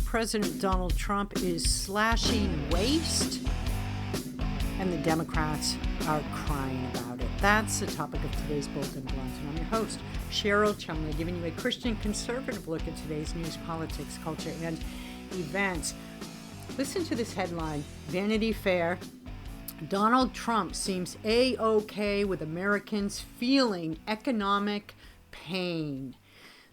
President Donald Trump is slashing waste, and the Democrats are crying about it. That's the topic of today's Bold and Blunt. And I'm your host, Cheryl Chumley, giving you a Christian conservative look at today's news, politics, culture, and events. Listen to this headline, Vanity Fair. Donald Trump seems A-OK with Americans feeling economic pain.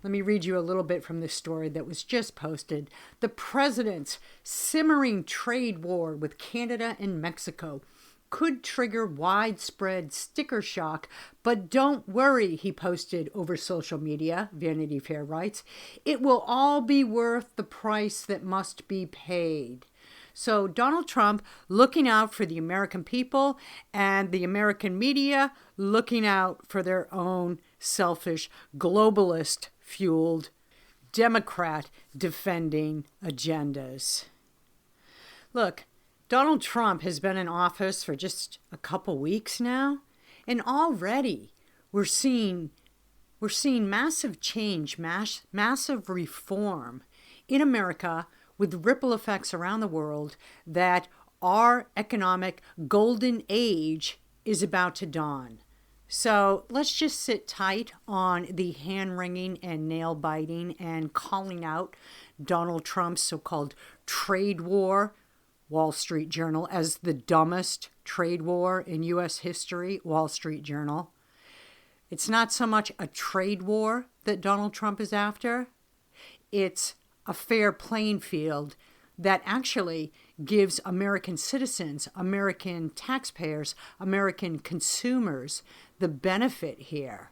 Let me read you a little bit from this story that was just posted. The president's simmering trade war with Canada and Mexico could trigger widespread sticker shock, but don't worry, he posted over social media, Vanity Fair writes. It will all be worth the price that must be paid. So Donald Trump looking out for the American people and the American media looking out for their own selfish, globalist-fueled, Democrat-defending agendas. Look, Donald Trump has been in office for just a couple weeks now, and already we're seeing massive change, massive reform in America with ripple effects around the world that our economic golden age is about to dawn. So let's just sit tight on the hand-wringing and nail-biting and calling out Donald Trump's so-called trade war, Wall Street Journal, as the dumbest trade war in U.S. history, Wall Street Journal. It's not so much a trade war that Donald Trump is after. It's a fair playing field that actually gives American citizens, American taxpayers, American consumers the benefit here.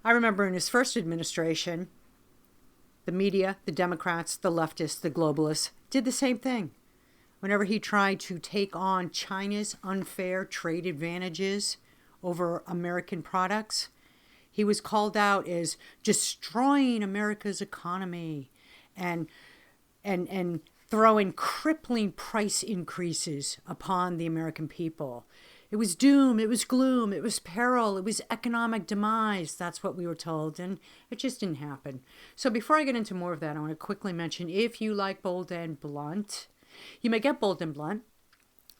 I remember in his first administration, the media, the Democrats, the leftists, the globalists did the same thing. Whenever he tried to take on China's unfair trade advantages over American products, he was called out as destroying America's economy and throwing crippling price increases upon the American people. It was doom, it was gloom, it was peril, it was economic demise. That's what we were told, and it just didn't happen. So before I get into more of that, I want to quickly mention, if you like Bold and Blunt, you may get Bold and Blunt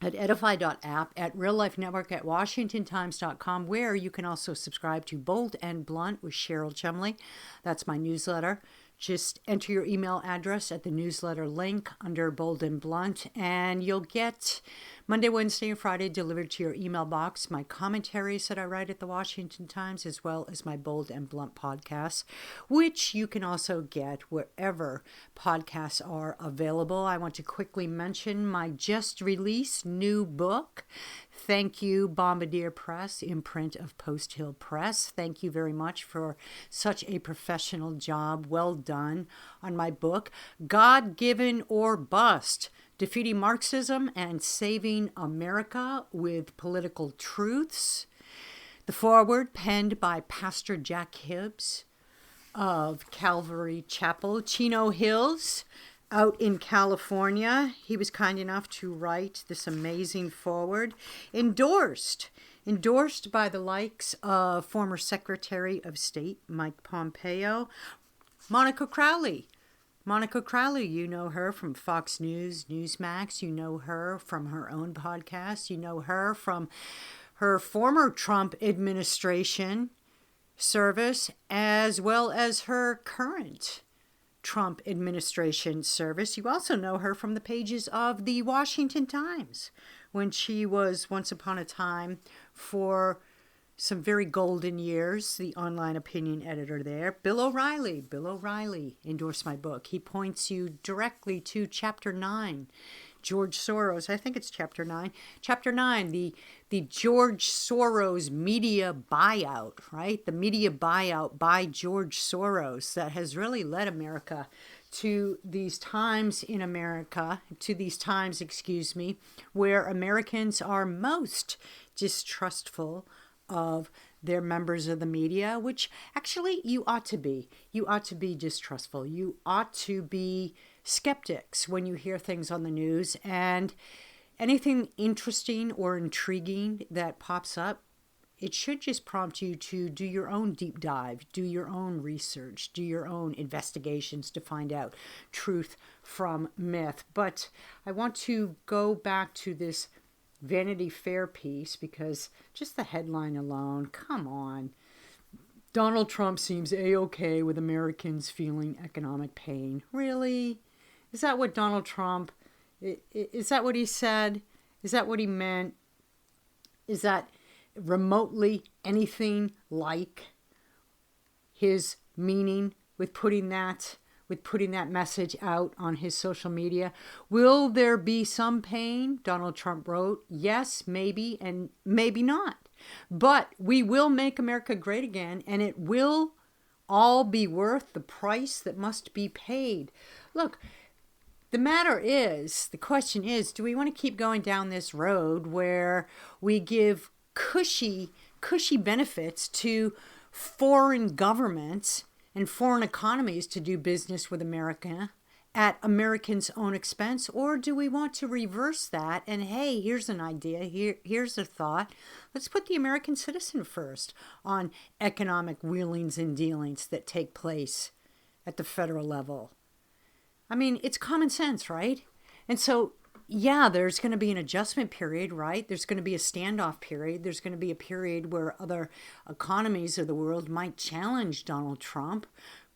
at edify.app, at Real Life Network, at WashingtonTimes.com, where you can also subscribe to Bold and Blunt with Cheryl Chumley. That's my newsletter. Just enter your email address at the newsletter link under Bold and Blunt, and you'll get Monday, Wednesday, and Friday delivered to your email box my commentaries that I write at the Washington Times, as well as my Bold and Blunt podcasts, which you can also get wherever podcasts are available. I want to quickly mention my just released new book. Thank you, Bombardier Press, imprint of Post Hill Press. Thank you very much for such a professional job. Well done on my book, God-Given or Bust: Defeating Marxism and Saving America with Political Truths. The foreword penned by Pastor Jack Hibbs of Calvary Chapel, Chino Hills, out in California. He was kind enough to write this amazing foreword, endorsed by the likes of former Secretary of State Mike Pompeo, Monica Crowley, you know her from Fox News, Newsmax. You know her from her own podcast. You know her from her former Trump administration service, as well as her current Trump administration service. You also know her from the pages of the Washington Times, when she was once upon a time, for some very golden years, the online opinion editor there. Bill O'Reilly endorsed my book. He points you directly to Chapter 9, George Soros. I think it's Chapter 9. Chapter 9, the George Soros media buyout, right? The media buyout by George Soros that has really led America to these times where Americans are most distrustful of their members of the media, which actually you ought to be. You ought to be distrustful. You ought to be skeptics when you hear things on the news, and anything interesting or intriguing that pops up, it should just prompt you to do your own deep dive, do your own research, do your own investigations to find out truth from myth. But I want to go back to this Vanity Fair piece because just the headline alone, come on. Donald Trump seems A-okay with Americans feeling economic pain. Really? Is that what Donald Trump, is that what he said? Is that what he meant? Is that remotely anything like his meaning with putting that message out on his social media? Will there be some pain? Donald Trump wrote, yes, maybe, and maybe not. But we will make America great again, and it will all be worth the price that must be paid. Look, the question is, do we want to keep going down this road where we give cushy benefits to foreign governments and foreign economies to do business with America at Americans' own expense? Or do we want to reverse that and, hey, here's an idea, here's a thought. Let's put the American citizen first on economic wheelings and dealings that take place at the federal level. I mean, it's common sense, right? And so, yeah, there's going to be an adjustment period, right? There's going to be a standoff period. There's going to be a period where other economies of the world might challenge Donald Trump,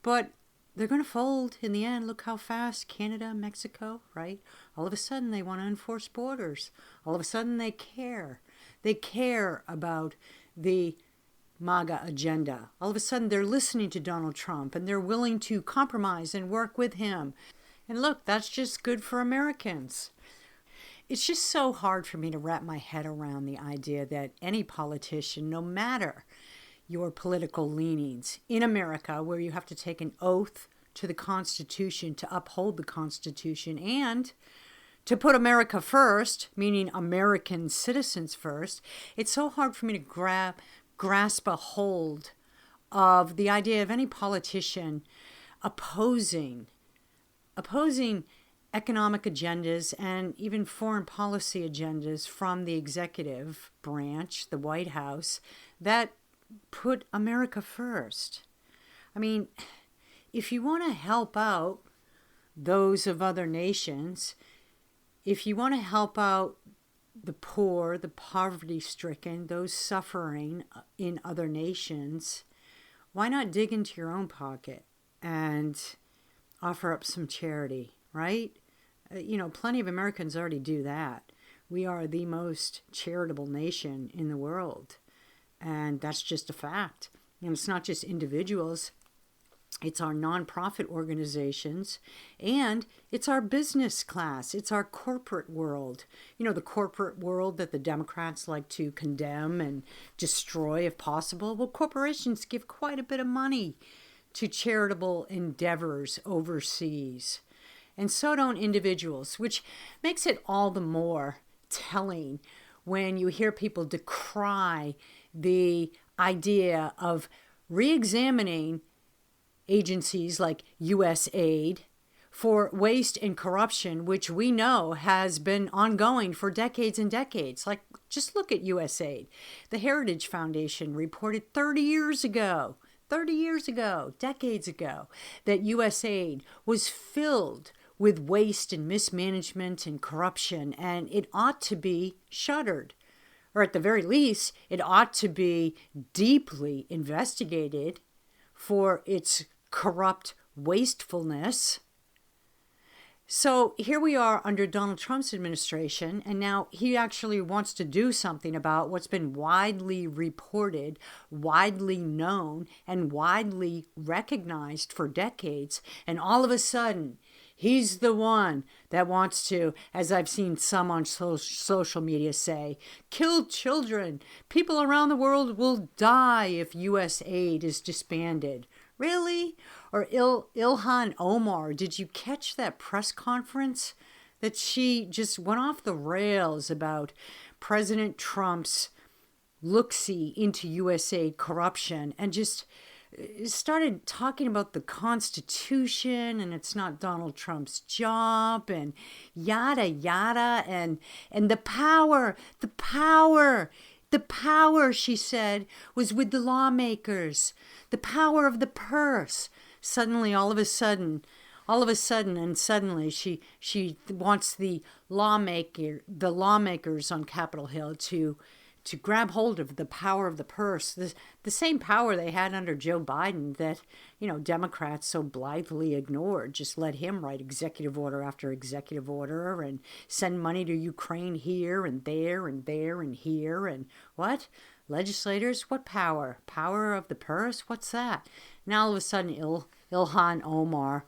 but they're going to fold in the end. Look how fast Canada, Mexico, right? All of a sudden they want to enforce borders. All of a sudden they care. They care about the MAGA agenda. All of a sudden they're listening to Donald Trump and they're willing to compromise and work with him. And look, that's just good for Americans. It's just so hard for me to wrap my head around the idea that any politician, no matter your political leanings in America, where you have to take an oath to the Constitution to uphold the Constitution and to put America first, meaning American citizens first, it's so hard for me to grasp a hold of the idea of any politician opposing economic agendas and even foreign policy agendas from the executive branch, the White House, that put America first. I mean, if you want to help out those of other nations, if you want to help out the poor, the poverty-stricken, those suffering in other nations, why not dig into your own pocket and offer up some charity, right? Plenty of Americans already do that. We are the most charitable nation in the world. And that's just a fact. And it's not just individuals. It's our nonprofit organizations. And it's our business class. It's our corporate world. The corporate world that the Democrats like to condemn and destroy if possible. Well, corporations give quite a bit of money to charitable endeavors overseas. And so don't individuals, which makes it all the more telling when you hear people decry the idea of re-examining agencies like USAID for waste and corruption, which we know has been ongoing for decades and decades. Like, just look at USAID. The Heritage Foundation reported 30 years ago, decades ago, that USAID was filled with waste and mismanagement and corruption, and it ought to be shuttered. Or at the very least, it ought to be deeply investigated for its corrupt wastefulness. So here we are under Donald Trump's administration, and now he actually wants to do something about what's been widely reported, widely known, and widely recognized for decades. And all of a sudden, he's the one that wants to, as I've seen some on social media say, kill children. People around the world will die if USAID is disbanded. Really? Or Ilhan Omar, did you catch that press conference that she just went off the rails about President Trump's look-see into USAID corruption and just started talking about the Constitution and it's not Donald Trump's job and yada yada and the power The power, she said, was with the lawmakers. The power of the purse. Suddenly, all of a sudden, and suddenly, she wants the lawmakers on Capitol Hill to grab hold of the power of the purse, the same power they had under Joe Biden that, Democrats so blithely ignored. Just let him write executive order after executive order and send money to Ukraine here and there and there and here. And what? Legislators? What power? Power of the purse? What's that? Now all of a sudden, Ilhan Omar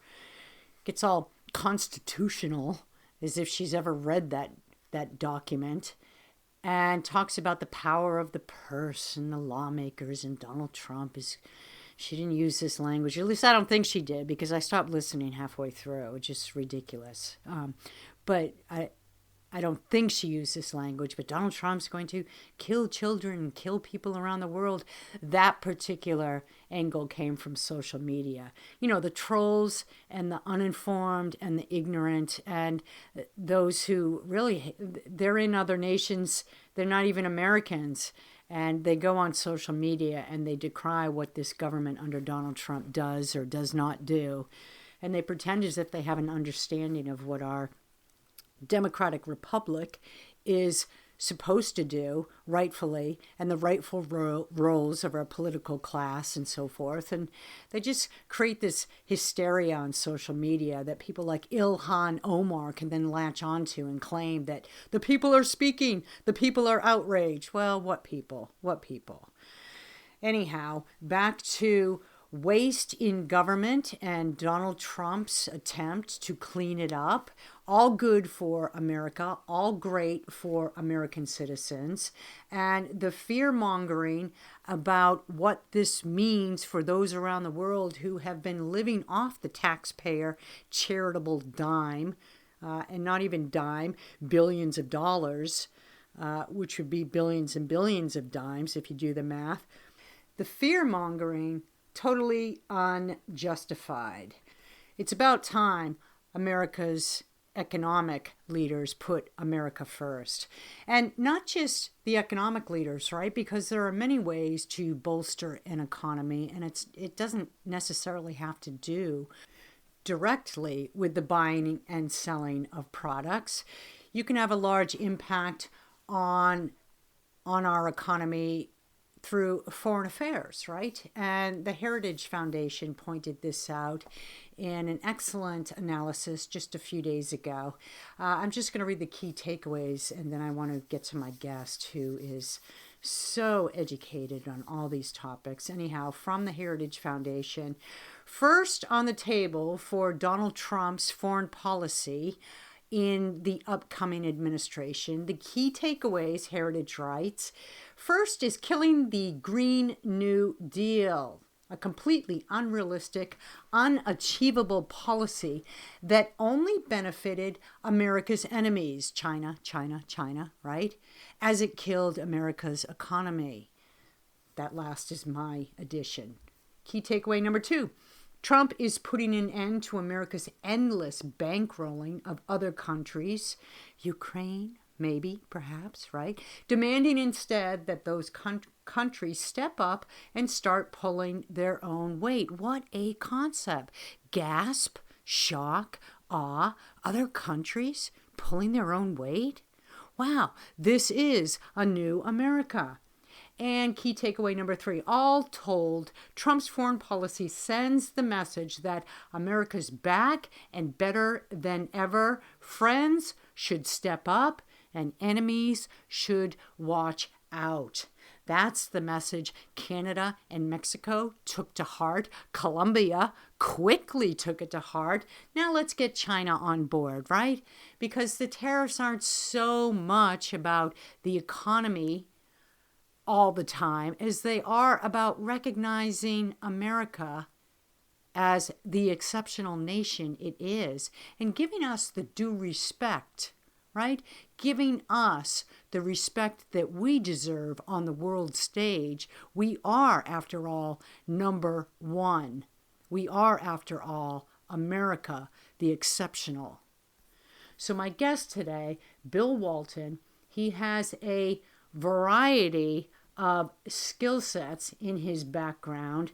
gets all constitutional, as if she's ever read that document, and talks about the power of the purse and the lawmakers, and Donald Trump she didn't use this language. At least I don't think she did, because I stopped listening halfway through. It's just ridiculous. But I don't think she used this language, but Donald Trump's going to kill children and kill people around the world. That particular angle came from social media. The trolls and the uninformed and the ignorant and those who really, they're in other nations. They're not even Americans. And they go on social media and they decry what this government under Donald Trump does or does not do. And they pretend as if they have an understanding of what our Democratic Republic is supposed to do rightfully, and the rightful roles of our political class and so forth. And they just create this hysteria on social media that people like Ilhan Omar can then latch onto and claim that the people are speaking, the people are outraged. Well, what people? What people? Anyhow, back to waste in government and Donald Trump's attempt to clean it up. All good for America, all great for American citizens. And the fear-mongering about what this means for those around the world who have been living off the taxpayer charitable dime, and not even dime, billions of dollars, which would be billions and billions of dimes if you do the math. The fear-mongering, totally unjustified. It's about time America's economic leaders put America first. And not just the economic leaders, right? Because there are many ways to bolster an economy, and it doesn't necessarily have to do directly with the buying and selling of products. You can have a large impact on our economy through foreign affairs, right? And the Heritage Foundation pointed this out in an excellent analysis just a few days ago. I'm just going to read the key takeaways, and then I want to get to my guest, who is so educated on all these topics. Anyhow, from the Heritage Foundation, first on the table for Donald Trump's foreign policy in the upcoming administration, the key takeaways, Heritage writes, first is killing the Green New Deal, a completely unrealistic, unachievable policy that only benefited America's enemies, China, right? As it killed America's economy. That last is my addition. Key takeaway number 2. Trump is putting an end to America's endless bankrolling of other countries, Ukraine, maybe, perhaps, right? Demanding instead that those countries step up and start pulling their own weight. What a concept. Gasp, shock, awe, other countries pulling their own weight? Wow, this is a new America. And key takeaway number 3, all told, Trump's foreign policy sends the message that America's back and better than ever. Friends should step up and enemies should watch out. That's the message Canada and Mexico took to heart. Colombia quickly took it to heart. Now let's get China on board, right? Because the tariffs aren't so much about the economy all the time as they are about recognizing America as the exceptional nation it is and giving us the due respect, right? Giving us the respect that we deserve on the world stage. We are, after all, number one. We are, after all, America, the exceptional. So my guest today, Bill Walton, he has a variety of skill sets in his background.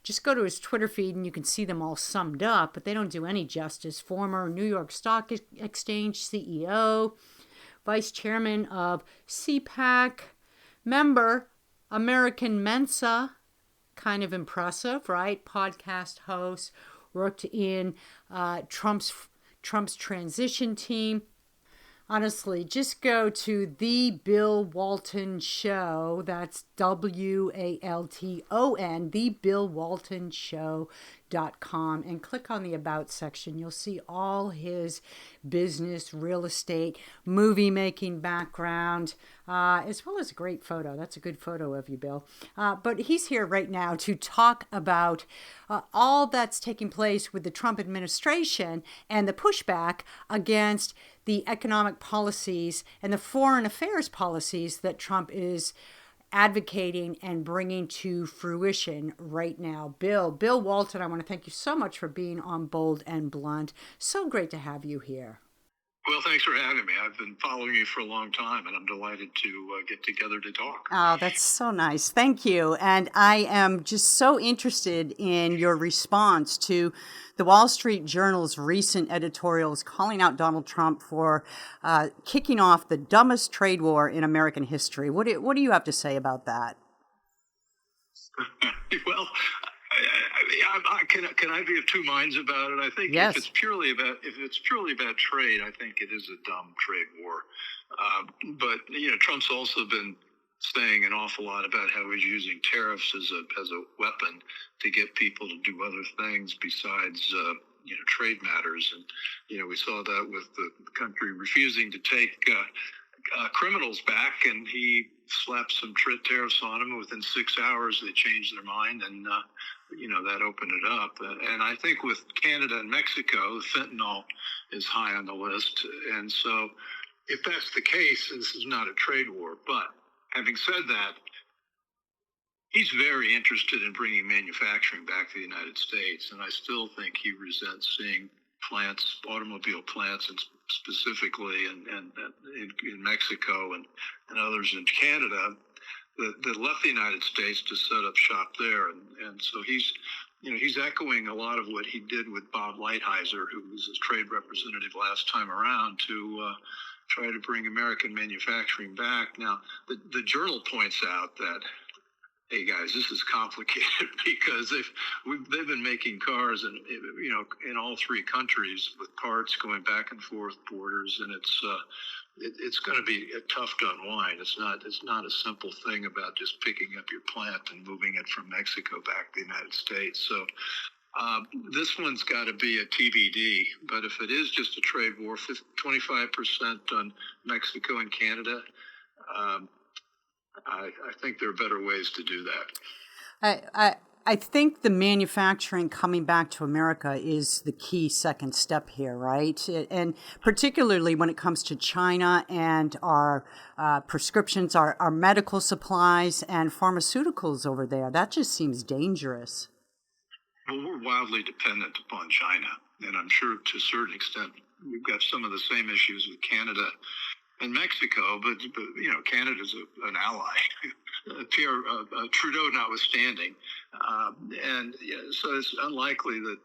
Just go to his Twitter feed and you can see them all summed up, but they don't do any justice. Former New York Stock Exchange CEO, vice chairman of CPAC, member American Mensa, kind of impressive, right? Podcast host, worked in Trump's transition team. Honestly, just go to the Bill Walton Show. That's WALTON, thebillwaltonshow.com, and click on the About section. You'll see all his business, real estate, movie making background, as well as a great photo. That's a good photo of you, Bill. But he's here right now to talk about all that's taking place with the Trump administration and the pushback against the economic policies and the foreign affairs policies that Trump is advocating and bringing to fruition right now. Bill Walton, I want to thank you so much for being on Bold and Blunt. So great to have you here. Well, thanks for having me. I've been following you for a long time, and I'm delighted to get together to talk. Oh, that's so nice. Thank you. And I am just so interested in your response to the Wall Street Journal's recent editorials calling out Donald Trump for kicking off the dumbest trade war in American history. What do you have to say about that? Well, can I be of two minds about it? I think yes. if it's purely about trade, I think it is a dumb trade war. But Trump's also been saying an awful lot about how he's using tariffs as a weapon to get people to do other things besides trade matters. And we saw that with the country refusing to take criminals back, and he slapped some tariffs on them. Within 6 hours, they changed their mind, and that opened it up. And I think with Canada and Mexico, fentanyl is high on the list. And so if that's the case, this is not a trade war. But having said that, he's very interested in bringing manufacturing back to the United States. And I still think he resents seeing automobile plants, and specifically in Mexico and others in Canada, that left the United States to set up shop there. And so he's echoing a lot of what he did with Bob Lighthizer, who was his trade representative last time around, to try to bring American manufacturing back. Now, the Journal points out that, hey guys, this is complicated because they've been making cars in all three countries with parts going back and forth borders, and it's going to be tough to unwind. It's not a simple thing about just picking up your plant and moving it from Mexico back to the United States. So this one's got to be a TBD. But if it is just a trade war, 25% on Mexico and Canada. I think there are better ways to do that. I think the manufacturing coming back to America is the key second step here, right? And particularly when it comes to China and our prescriptions, our medical supplies and pharmaceuticals over there. That just seems dangerous. Well, we're wildly dependent upon China. And I'm sure to a certain extent we've got some of the same issues with Canada and Mexico, but Canada's an ally, Trudeau notwithstanding, and so it's unlikely that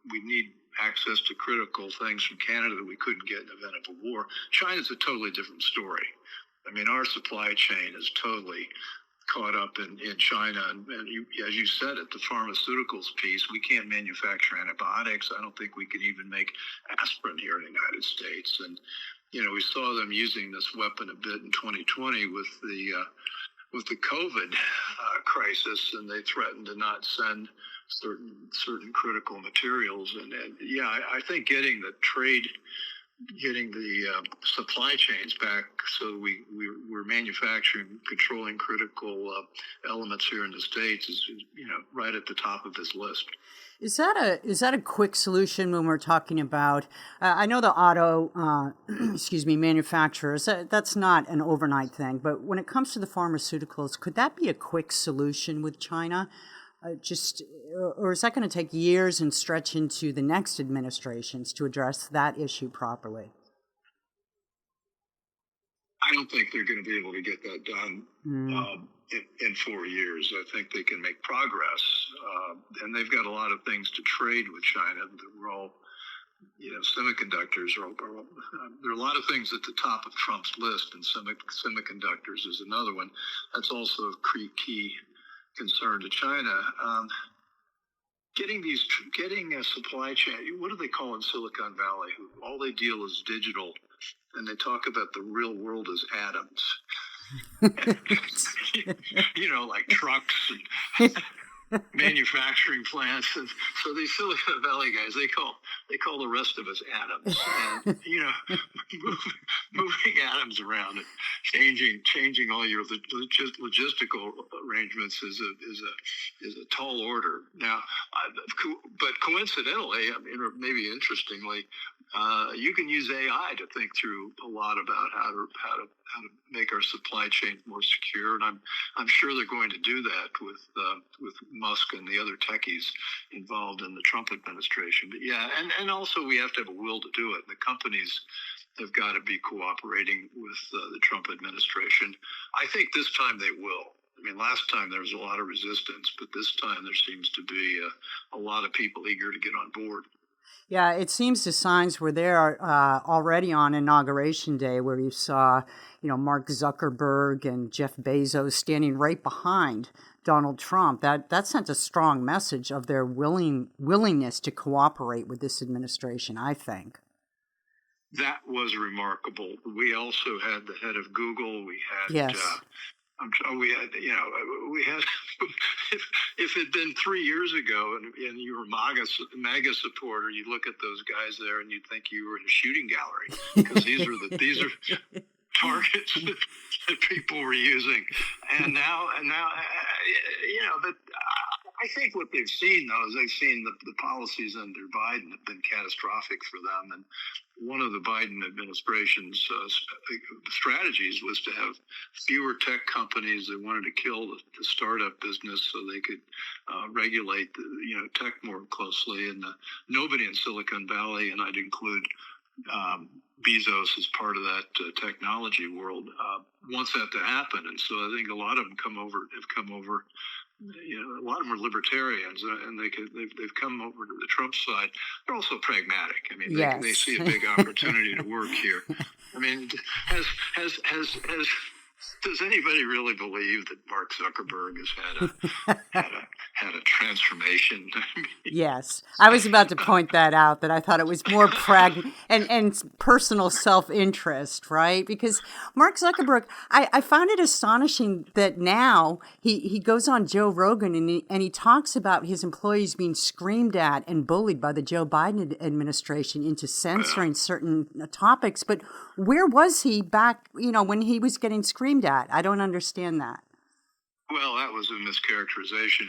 we need access to critical things from Canada that we couldn't get in the event of a war. China's a totally different story. I mean, our supply chain is totally caught up in China, and as you said it, the pharmaceuticals piece, we can't manufacture antibiotics. I don't think we can even make aspirin here in the United States, and we saw them using this weapon a bit in 2020 with the COVID crisis, and they threatened to not send certain critical materials. And I think getting the supply chains back so we're manufacturing, controlling critical elements here in the States is right at the top of this list. Is that a quick solution when we're talking about? I know the auto, manufacturers. That's not an overnight thing. But when it comes to the pharmaceuticals, could that be a quick solution with China? Or is that going to take years and stretch into the next administrations to address that issue properly? I don't think they're going to be able to get that done in 4 years. I think they can make progress, and they've got a lot of things to trade with China. We're all, semiconductors there are a lot of things at the top of Trump's list, and semiconductors is another one. That's also a key concern to China. Getting a supply chain. What do they call in Silicon Valley? All they deal is digital, and they talk about the real world as atoms. Like trucks and manufacturing plants, and so these Silicon Valley guys, they call the rest of us atoms, and moving atoms around and changing all your logistical arrangements is a tall order. Now, but coincidentally, or maybe interestingly, you can use AI to think through a lot about how to make our supply chain more secure, and I'm sure they're going to do that with Musk and the other techies involved in the Trump administration. But yeah, and also we have to have a will to do it. The companies have got to be cooperating with the Trump administration. I think this time they will. I mean, last time there was a lot of resistance, but this time there seems to be a lot of people eager to get on board. Yeah, it seems the signs were there already on Inauguration Day, where you saw, Mark Zuckerberg and Jeff Bezos standing right behind Donald Trump. That sent a strong message of their willingness to cooperate with this administration, I think. That was remarkable. We also had the head of Google. We had yes. We had if it had been 3 years ago and you were a MAGA supporter, you'd look at those guys there and you'd think you were in a shooting gallery, because these are targets that people were using, and now but I think what they've seen, though, is they've seen the policies under Biden have been catastrophic for them. And one of the Biden administration's strategies was to have fewer tech companies. They wanted to kill the startup business so they could regulate tech more closely. And nobody in Silicon Valley, and I'd include Bezos as part of that technology world, wants that to happen. And so I think a lot of them have come over. A lot of them are libertarians, and they've come over to the Trump side. They're also pragmatic. I mean, yes. they see a big opportunity to work here. I mean, does anybody really believe that Mark Zuckerberg has had a transformation? Yes, I was about to point that out, that I thought it was more and personal self-interest, right? Because Mark Zuckerberg, I found it astonishing that now he goes on Joe Rogan and he talks about his employees being screamed at and bullied by the Joe Biden administration into censoring certain topics. But where was he back, when he was getting screamed at? I don't understand that. Well, that was a mischaracterization.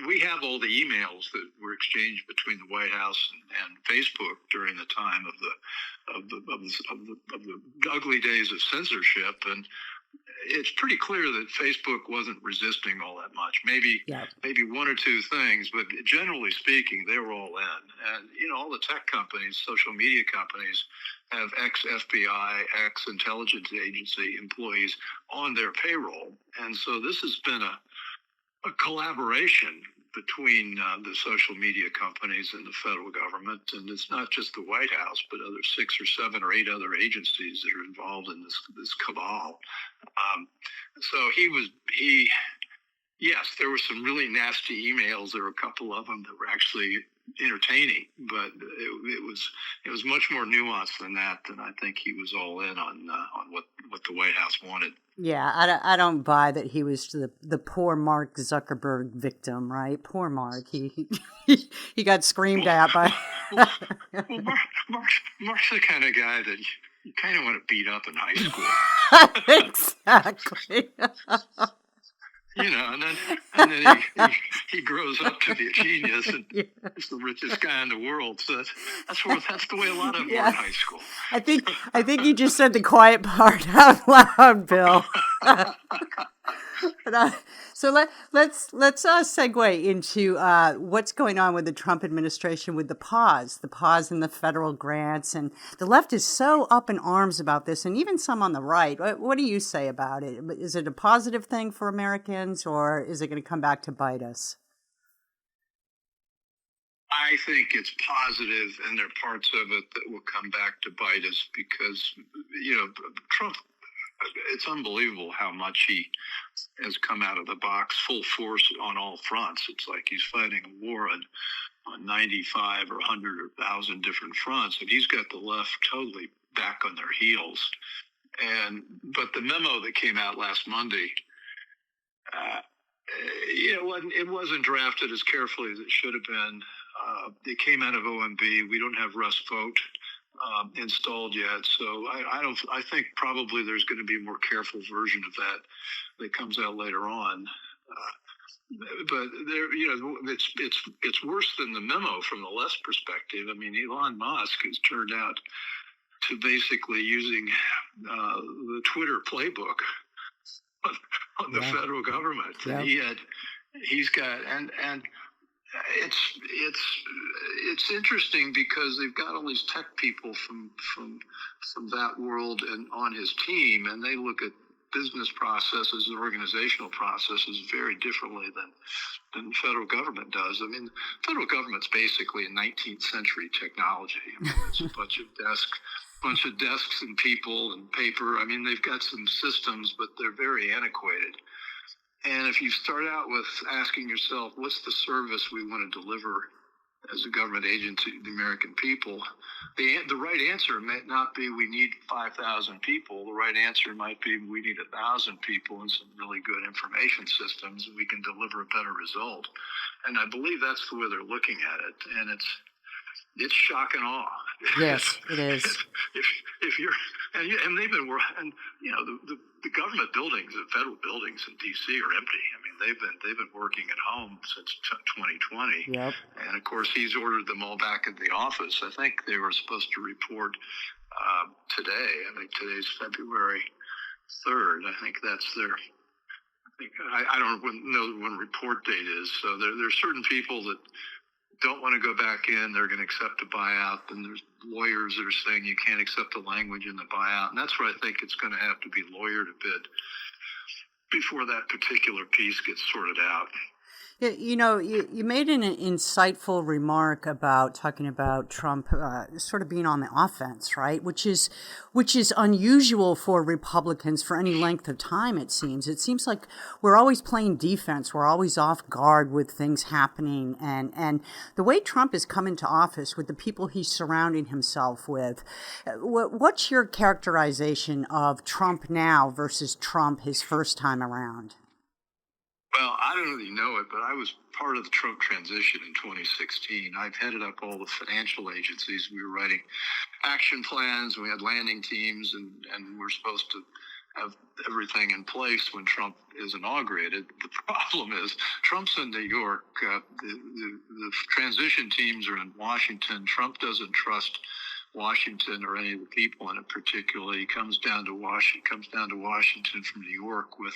We have all the emails that were exchanged between the White House and Facebook during the time of the ugly days of censorship, and it's pretty clear that Facebook wasn't resisting all that much. Maybe one or two things, but generally speaking, they were all in. And all the tech companies, social media companies, have ex-FBI, ex-intelligence agency employees on their payroll. And so this has been a collaboration between the social media companies and the federal government. And it's not just the White House, but other 6 or 7 or 8 other agencies that are involved in this cabal. So yes, there were some really nasty emails. There were a couple of them that were actually entertaining, but it was much more nuanced than that. And I think he was all in on what the White House wanted. Yeah, I don't buy that he was the poor Mark Zuckerberg victim, right? Poor Mark. He got screamed at by. Mark's the kind of guy that you kind of want to beat up in high school. Exactly. And then he grows up to be a genius and is the richest guy in the world. So that's the way a lot of them were in high school. I think you just said the quiet part out loud, Bill. But, so let's segue into what's going on with the Trump administration with the pause in the federal grants, and the left is so up in arms about this, and even some on the right. What do you say about it? Is it a positive thing for Americans, or is it going to come back to bite us? I think it's positive, and there are parts of it that will come back to bite us because, Trump, it's unbelievable how much he has come out of the box full force on all fronts. It's like he's fighting a war on 95 or 100 or 1,000 different fronts, and he's got the left totally back on their heels. But the memo that came out last Monday, it wasn't drafted as carefully as it should have been. It came out of OMB. We don't have Russ vote installed yet, so I think probably there's going to be a more careful version of that comes out later on. But there, it's worse than the memo from the left's perspective. I mean, Elon Musk has turned out to basically using the Twitter playbook on the federal government. Yeah. And he's got and it's interesting because they've got all these tech people from that world and on his team, and they look at business processes and organizational processes very differently than the federal government does. I mean, the federal government's basically a 19th century technology. I mean, it's a bunch of desks and people and paper. I mean, they've got some systems, but they're very antiquated. And if you start out with asking yourself, what's the service we want to deliver as a government agent to the American people, the right answer might not be we need 5,000 people. The right answer might be we need 1,000 people and some really good information systems, and we can deliver a better result. And I believe that's the way they're looking at it. And it's shock and awe. Yes, it is. If you're and they've been the government buildings, the federal buildings in D.C. are empty. I mean, they've been working at home since 2020. Yep. And of course, he's ordered them all back at the office. I think they were supposed to report today. I think today's February 3rd. I think that's their. I don't know when report date is. So there's certain people that don't want to go back in. They're going to accept a buyout. And there's lawyers that are saying you can't accept the language in the buyout. And that's where I think it's going to have to be lawyered a bit before that particular piece gets sorted out. You made an insightful remark about talking about Trump sort of being on the offense, right? Which is unusual for Republicans for any length of time, it seems. It seems like we're always playing defense. We're always off guard with things happening. And the way Trump is coming to office with the people he's surrounding himself with, what's your characterization of Trump now versus Trump his first time around? Well, I don't really know it, but I was part of the Trump transition in 2016. I've headed up all the financial agencies. We were writing action plans. We had landing teams, and we're supposed to have everything in place when Trump is inaugurated. The problem is Trump's in New York. The transition teams are in Washington. Trump doesn't trust Washington or any of the people in it particularly. He comes down to Washington from New York with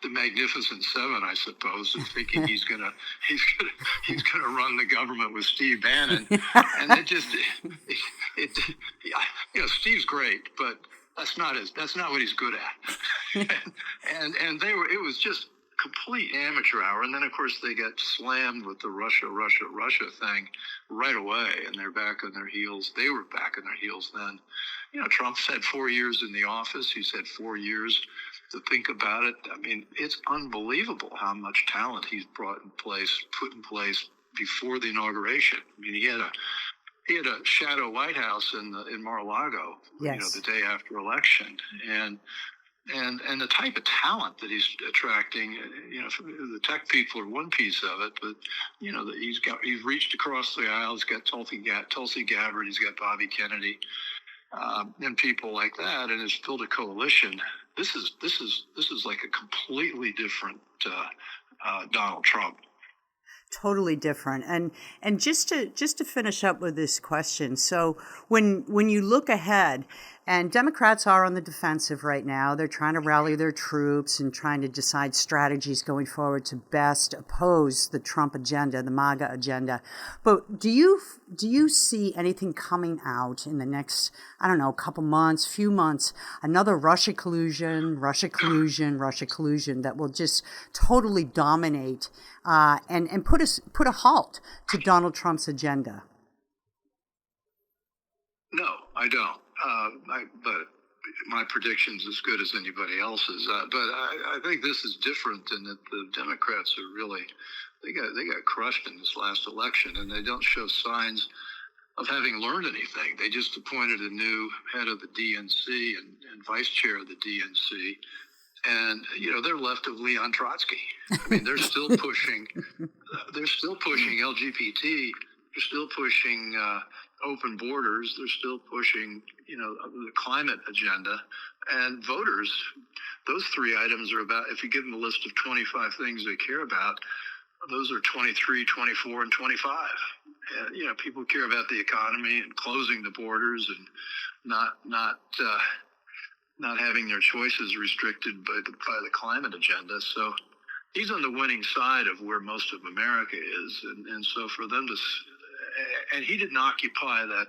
the Magnificent Seven, I suppose, and thinking he's gonna run the government with Steve Bannon, and Steve's great, but that's not what he's good at, and it was just complete amateur hour, and then of course they got slammed with the Russia thing right away, and they're back on their heels. They were back on their heels then. Trump's had 4 years in the office. He's had 4 years to think about it. I mean, it's unbelievable how much talent he's put in place before the inauguration. I mean, he had a shadow White House in Mar-a-Lago, yes, the day after election, and the type of talent that he's attracting, the tech people are one piece of it, but he's reached across the aisle. He's got Tulsi Gabbard, he's got Bobby Kennedy, and people like that, and has built a coalition. This is like a completely different Donald Trump. Totally different. And just to finish up with this question, so when you look ahead, And Democrats are on the defensive right now. They're trying to rally their troops and trying to decide strategies going forward to best oppose the Trump agenda, the MAGA agenda. But do you see anything coming out in the next, I don't know, couple months, few months, another Russia collusion that will just totally dominate and put a halt to Donald Trump's agenda? No, I don't. But my prediction's as good as anybody else's. But I think this is different in that the Democrats are really they got crushed in this last election, and they don't show signs of having learned anything. They just appointed a new head of the DNC and vice chair of the DNC, and they're left of Leon Trotsky. I mean, they're still pushing. They're still pushing LGBT. They're still pushing open borders. They're still pushing, the climate agenda. And voters, those three items are about, if you give them a list of 25 things they care about, those are 23, 24, and 25. People care about the economy and closing the borders and not having their choices restricted by the climate agenda. So he's on the winning side of where most of America is. And so for them to... And he didn't occupy that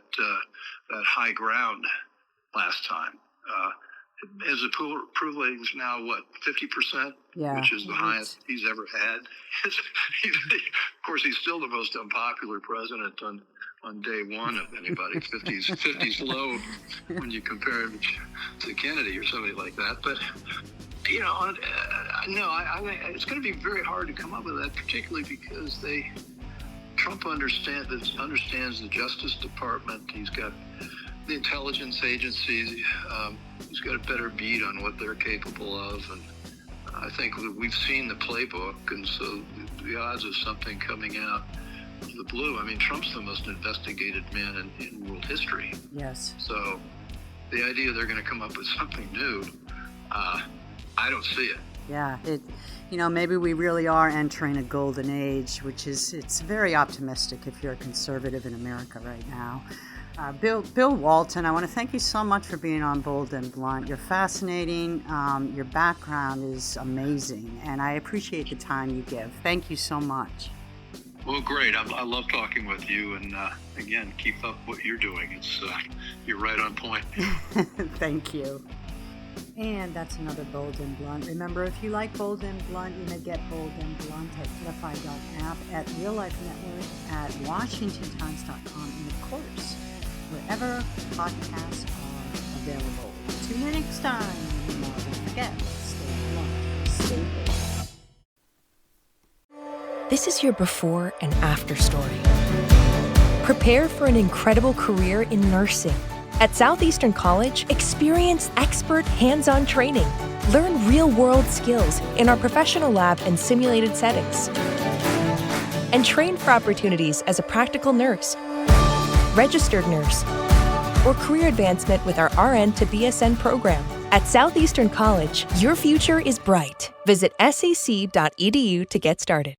high ground last time. His approval rating's now, 50%? Yeah. Which is the highest he's ever had. Of course, he's still the most unpopular president on day one of anybody. 50's low when you compare him to Kennedy or somebody like that. But, no, I think it's going to be very hard to come up with that, particularly because Trump understands the Justice Department. He's got the intelligence agencies. He's got a better beat on what they're capable of. And I think we've seen the playbook. And so the odds of something coming out of the blue, I mean, Trump's the most investigated man in world history. Yes. So the idea they're going to come up with something new, I don't see it. Yeah, maybe we really are entering a golden age, it's very optimistic if you're a conservative in America right now. Bill Walton, I want to thank you so much for being on Bold and Blunt. You're fascinating. Your background is amazing, and I appreciate the time you give. Thank you so much. Well, great. I love talking with you, and again, keep up what you're doing. You're right on point. Thank you. And that's another Bold and Blunt. Remember, if you like Bold and Blunt, you may get Bold and Blunt at Flippi.app, at Real Life Network, at WashingtonTimes.com, and of course, wherever podcasts are available. Tune in next time. Don't forget, stay blunt, stay bold. This is your before and after story. Prepare for an incredible career in nursing. At Southeastern College, experience expert hands-on training. Learn real-world skills in our professional lab and simulated settings. And train for opportunities as a practical nurse, registered nurse, or career advancement with our RN to BSN program. At Southeastern College, your future is bright. Visit sec.edu to get started.